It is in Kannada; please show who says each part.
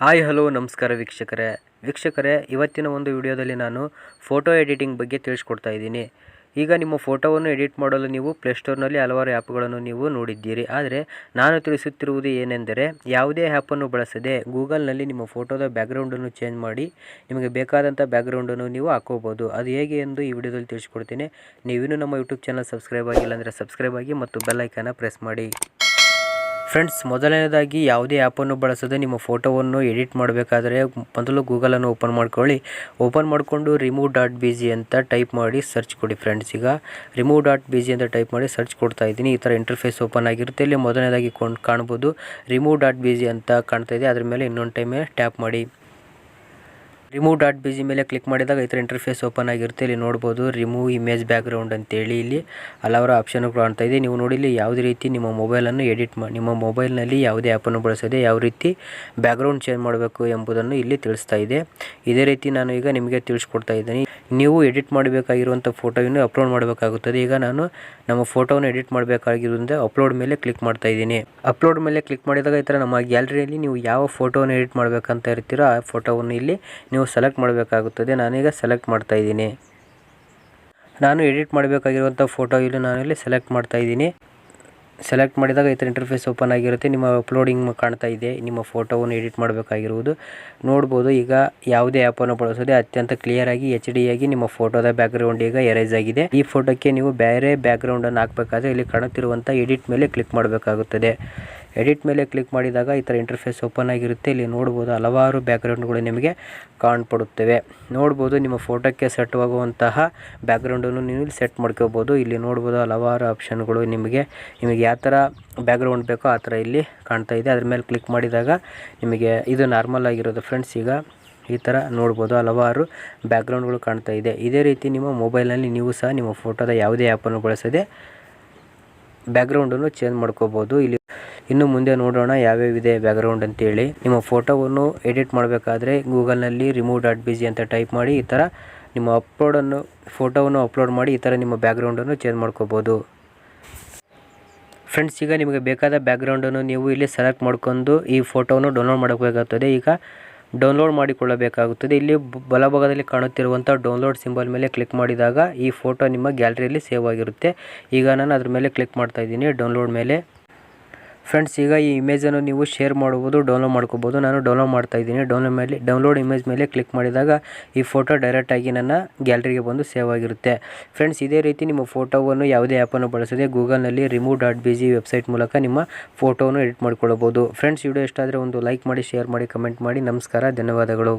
Speaker 1: ಹಾಯ್ ಹಲೋ ನಮಸ್ಕಾರ ವೀಕ್ಷಕರೇ ಇವತ್ತಿನ ಒಂದು ವಿಡಿಯೋದಲ್ಲಿ ನಾನು ಫೋಟೋ ಎಡಿಟಿಂಗ್ ಬಗ್ಗೆ ತಿಳಿಸ್ಕೊಡ್ತಾ ಇದ್ದೀನಿ. ಈಗ ನಿಮ್ಮ ಫೋಟೋವನ್ನು ಎಡಿಟ್ ಮಾಡಲು ನೀವು ಪ್ಲೇಸ್ಟೋರ್ನಲ್ಲಿ ಹಲವಾರು ಆ್ಯಪ್ಗಳನ್ನು ನೀವು ನೋಡಿದ್ದೀರಿ. ಆದರೆ ನಾನು ತಿಳಿಸುತ್ತಿರುವುದು ಏನೆಂದರೆ, ಯಾವುದೇ ಆ್ಯಪನ್ನು ಬಳಸದೆ ಗೂಗಲ್ನಲ್ಲಿ ನಿಮ್ಮ ಫೋಟೋದ ಬ್ಯಾಕ್ಗ್ರೌಂಡನ್ನು ಚೇಂಜ್ ಮಾಡಿ ನಿಮಗೆ ಬೇಕಾದಂಥ ಬ್ಯಾಕ್ಗ್ರೌಂಡನ್ನು ನೀವು ಹಾಕೋಬೋದು. ಅದು ಹೇಗೆ ಎಂದು ಈ ವಿಡಿಯೋದಲ್ಲಿ ತಿಳಿಸ್ಕೊಡ್ತೀನಿ. ನೀವಿನ್ನೂ ನಮ್ಮ ಯೂಟ್ಯೂಬ್ ಚಾನಲ್ ಸಬ್ಸ್ಕ್ರೈಬ್ ಆಗಿಲ್ಲ ಅಂದರೆ ಸಬ್ಸ್ಕ್ರೈಬ್ ಆಗಿ ಮತ್ತು ಬೆಲ್ ಐಕಾನ್ನ ಪ್ರೆಸ್ ಮಾಡಿ. ಫ್ರೆಂಡ್ಸ್, ಮೊದಲನೇದಾಗಿ ಯಾವುದೇ ಆ್ಯಪನ್ನು ಬಳಸದೆ ನಿಮ್ಮ ಫೋಟೋವನ್ನು ಎಡಿಟ್ ಮಾಡಬೇಕಾದ್ರೆ ಮೊದಲು ಗೂಗಲನ್ನು ಓಪನ್ ಮಾಡ್ಕೊಳ್ಳಿ. ಓಪನ್ ಮಾಡಿಕೊಂಡು Remove.bg ಅಂತ ಟೈಪ್ ಮಾಡಿ ಸರ್ಚ್ ಕೊಡಿ. ಫ್ರೆಂಡ್ಸ್, ಈಗ Remove.bg ಅಂತ ಟೈಪ್ ಮಾಡಿ ಸರ್ಚ್ ಕೊಡ್ತಾ ಇದ್ದೀನಿ. ಈ ಥರ ಇಂಟರ್ಫೇಸ್ ಓಪನ್ ಆಗಿರುತ್ತೆ. ಇಲ್ಲಿ ಮೊದಲನೇದಾಗಿ ಕಾಣ್ಬೋದು Remove.bg ಅಂತ ಕಾಣ್ತಾ ಇದೆ. ಅದ್ರ ಮೇಲೆ ಇನ್ನೊಂದು ಟೈಮ್ ಟ್ಯಾಪ್ ಮಾಡಿ. Remove.bg ಮೇಲೆ ಕ್ಲಿಕ್ ಮಾಡಿದಾಗ ಈ ಥರ ಇಂಟರ್ಫೇಸ್ ಓಪನ್ ಆಗಿರುತ್ತೆ. ಇಲ್ಲಿ ನೋಡ್ಬೋದು ರಿಮೂವ್ ಇಮೇಜ್ ಬ್ಯಾಕ್ಗ್ರೌಂಡ್ ಅಂತೇಳಿ ಇಲ್ಲಿ ಹಲವಾರು ಆಪ್ಷನ್ಗಳು ಕಾಣ್ತಾ ಇದೆ. ನೀವು ನೋಡಿ ಇಲ್ಲಿ ಯಾವುದೇ ರೀತಿ ನಿಮ್ಮ ಮೊಬೈಲನ್ನು ನಿಮ್ಮ ಮೊಬೈಲ್ನಲ್ಲಿ ಯಾವುದೇ ಆ್ಯಪನ್ನು ಬಳಸದೆ ಯಾವ ರೀತಿ ಬ್ಯಾಕ್ಗ್ರೌಂಡ್ ಚೇಂಜ್ ಮಾಡಬೇಕು ಎಂಬುದನ್ನು ಇಲ್ಲಿ ತಿಳಿಸ್ತಾ ಇದೆ. ಇದೇ ರೀತಿ ನಾನು ಈಗ ನಿಮಗೆ ತಿಳಿಸ್ಕೊಡ್ತಾ ಇದ್ದೀನಿ. ನೀವು ಎಡಿಟ್ ಮಾಡಬೇಕಾಗಿರುವಂಥ ಫೋಟೋವನ್ನು ಅಪ್ಲೋಡ್ ಮಾಡಬೇಕಾಗುತ್ತದೆ. ಈಗ ನಾನು ನಮ್ಮ ಫೋಟೋವನ್ನು ಎಡಿಟ್ ಮಾಡಬೇಕಾಗಿರೋದ್ರಿಂದ ಅಪ್ಲೋಡ್ ಮೇಲೆ ಕ್ಲಿಕ್ ಮಾಡ್ತಾ ಇದ್ದೀನಿ. ಅಪ್ಲೋಡ್ ಮೇಲೆ ಕ್ಲಿಕ್ ಮಾಡಿದಾಗ ಈ ಥರ ನಮ್ಮ ಗ್ಯಾಲರಿಯಲ್ಲಿ ನೀವು ಯಾವ ಫೋಟೋವನ್ನು ಎಡಿಟ್ ಮಾಡಬೇಕಂತ ಇರ್ತೀರೋ ಆ ಫೋಟೋವನ್ನು ಇಲ್ಲಿ ನೀವು ಸೆಲೆಕ್ಟ್ ಮಾಡಬೇಕಾಗುತ್ತದೆ. ನಾನೀಗ ಸೆಲೆಕ್ಟ್ ಮಾಡ್ತಾ ಇದ್ದೀನಿ. ನಾನು ಎಡಿಟ್ ಮಾಡಬೇಕಾಗಿರುವಂಥ ಫೋಟೋ ಇಲ್ಲಿ ನಾನಿಲ್ಲಿ ಸೆಲೆಕ್ಟ್ ಮಾಡ್ತಾ ಇದ್ದೀನಿ. ಸೆಲೆಕ್ಟ್ ಮಾಡಿದಾಗ ಈ ಥರ ಇಂಟರ್ಫೇಸ್ ಓಪನ್ ಆಗಿರುತ್ತೆ. ನಿಮ್ಮ ಅಪ್ಲೋಡಿಂಗ್ ಕಾಣ್ತಾ ಇದೆ. ನಿಮ್ಮ ಫೋಟೋವನ್ನು ಎಡಿಟ್ ಮಾಡಬೇಕಾಗಿರುವುದು ನೋಡ್ಬೋದು. ಈಗ ಯಾವುದೇ ಆ್ಯಪನ್ನು ಬಳಸೋದೆ ಅತ್ಯಂತ ಕ್ಲಿಯರಾಗಿ HD ಆಗಿ ನಿಮ್ಮ ಫೋಟೋದ ಬ್ಯಾಕ್ಗ್ರೌಂಡ್ ಈಗ ಎರೇಸ್ ಆಗಿದೆ. ಈ ಫೋಟೋಕ್ಕೆ ನೀವು ಬೇರೆ ಬ್ಯಾಕ್ಗ್ರೌಂಡನ್ನು ಹಾಕಬೇಕಾದ್ರೆ ಇಲ್ಲಿ ಕಾಣುತ್ತಿರುವಂಥ ಎಡಿಟ್ ಮೇಲೆ ಕ್ಲಿಕ್ ಮಾಡಬೇಕಾಗುತ್ತದೆ. ಎಡಿಟ್ ಮೇಲೆ ಕ್ಲಿಕ್ ಮಾಡಿದಾಗ ಈ ಥರ ಇಂಟರ್ಫೇಸ್ ಓಪನ್ ಆಗಿರುತ್ತೆ. ಇಲ್ಲಿ ನೋಡ್ಬೋದು ಹಲವಾರು ಬ್ಯಾಕ್ಗ್ರೌಂಡ್ಗಳು ನಿಮಗೆ ಕಾಣ್ಪಡುತ್ತವೆ. ನೋಡ್ಬೋದು ನಿಮ್ಮ ಫೋಟೋಕ್ಕೆ ಸೆಟ್ ಆಗುವಂತಹ ಬ್ಯಾಕ್ಗ್ರೌಂಡನ್ನು ನೀವು ಇಲ್ಲಿ ಸೆಟ್ ಮಾಡ್ಕೋಬೋದು. ಇಲ್ಲಿ ನೋಡ್ಬೋದು ಹಲವಾರು ಆಪ್ಷನ್ಗಳು ನಿಮಗೆ ಯಾವ ಥರ ಬ್ಯಾಕ್ಗ್ರೌಂಡ್ ಬೇಕೋ ಆ ಥರ ಇಲ್ಲಿ ಕಾಣ್ತಾ ಇದೆ. ಅದ್ರ ಮೇಲೆ ಕ್ಲಿಕ್ ಮಾಡಿದಾಗ ನಿಮಗೆ ಇದು ನಾರ್ಮಲ್ ಆಗಿರೋದು. ಫ್ರೆಂಡ್ಸ್, ಈಗ ಈ ಥರ ನೋಡ್ಬೋದು ಹಲವಾರು ಬ್ಯಾಕ್ಗ್ರೌಂಡ್ಗಳು ಕಾಣ್ತಾ ಇದೆ. ಇದೇ ರೀತಿ ನಿಮ್ಮ ಮೊಬೈಲ್ನಲ್ಲಿ ನೀವು ಸಹ ನಿಮ್ಮ ಫೋಟೋದ ಯಾವುದೇ ಆ್ಯಪನ್ನು ಬಳಸದೆ ಬ್ಯಾಕ್ಗ್ರೌಂಡನ್ನು ಚೇಂಜ್ ಮಾಡ್ಕೋಬೋದು. ಇಲ್ಲಿ ಇನ್ನು ಮುಂದೆ ನೋಡೋಣ ಯಾವ್ಯಾವಿದೆ ಬ್ಯಾಕ್ಗ್ರೌಂಡ್ ಅಂತೇಳಿ. ನಿಮ್ಮ ಫೋಟೋವನ್ನು ಎಡಿಟ್ ಮಾಡಬೇಕಾದ್ರೆ ಗೂಗಲ್ನಲ್ಲಿ Remove.bg ಅಂತ ಟೈಪ್ ಮಾಡಿ ಈ ಥರ ನಿಮ್ಮ ಫೋಟೋವನ್ನು ಅಪ್ಲೋಡ್ ಮಾಡಿ ಈ ಥರ ನಿಮ್ಮ ಬ್ಯಾಕ್ಗ್ರೌಂಡನ್ನು ಚೇಂಜ್ ಮಾಡ್ಕೋಬೋದು. ಫ್ರೆಂಡ್ಸ್, ಈಗ ನಿಮಗೆ ಬೇಕಾದ ಬ್ಯಾಕ್ಗ್ರೌಂಡನ್ನು ನೀವು ಇಲ್ಲಿ ಸೆಲೆಕ್ಟ್ ಮಾಡ್ಕೊಂಡು ಈ ಫೋಟೋವನ್ನು ಡೌನ್ಲೋಡ್ ಮಾಡಬೇಕಾಗುತ್ತದೆ. ಈಗ ಡೌನ್ಲೋಡ್ ಮಾಡಿಕೊಳ್ಳಬೇಕಾಗುತ್ತದೆ. ಇಲ್ಲಿ ಬಲಭಾಗದಲ್ಲಿ ಕಾಣುತ್ತಿರುವಂಥ ಡೌನ್ಲೋಡ್ ಸಿಂಬಲ್ ಮೇಲೆ ಕ್ಲಿಕ್ ಮಾಡಿದಾಗ ಈ ಫೋಟೋ ನಿಮ್ಮ ಗ್ಯಾಲರಿಯಲ್ಲಿ ಸೇವ್ ಆಗಿರುತ್ತೆ. ಈಗ ನಾನು ಅದ್ರ ಮೇಲೆ ಕ್ಲಿಕ್ ಮಾಡ್ತಾ ಇದ್ದೀನಿ, ಡೌನ್ಲೋಡ್ ಮೇಲೆ. ಫ್ರೆಂಡ್ಸ್, ಈಗ ಈ ಇಮೇಜನ್ನು ನೀವು ಶೇರ್ ಮಾಡ್ಬೋದು, ಡೌನ್ಲೋಡ್ ಮಾಡ್ಕೋಬೋದು. ನಾನು ಡೌನ್ಲೋಡ್ ಮಾಡ್ತಾ ಇದ್ದೀನಿ. ಡೌನ್ಲೋಡ್ ಇಮೇಜ್ ಮೇಲೆ ಕ್ಲಿಕ್ ಮಾಡಿದಾಗ ಈ ಫೋಟೋ ಡೈರೆಕ್ಟಾಗಿ ನನ್ನ ಗ್ಯಾಲರಿಗೆ ಬಂದು ಸೇವ್ ಆಗಿರುತ್ತೆ. ಫ್ರೆಂಡ್ಸ್, ಇದೇ ರೀತಿ ನಿಮ್ಮ ಫೋಟೋವನ್ನು ಯಾವುದೇ ಆ್ಯಪನ್ನು ಬಳಸದೆ ಗೂಗಲ್ನಲ್ಲಿ Remove.bg ವೆಬ್ಸೈಟ್ ಮೂಲಕ ನಿಮ್ಮ ಫೋಟೋವನ್ನು ಎಡಿಟ್ ಮಾಡಿಕೊಳ್ಳಬಹುದು. ಫ್ರೆಂಡ್ಸ್, ವಿಡಿಯೋ ಇಷ್ಟ ಆದರೆ ಒಂದು ಲೈಕ್ ಮಾಡಿ, ಶೇರ್ ಮಾಡಿ, ಕಮೆಂಟ್ ಮಾಡಿ. ನಮಸ್ಕಾರ, ಧನ್ಯವಾದಗಳು.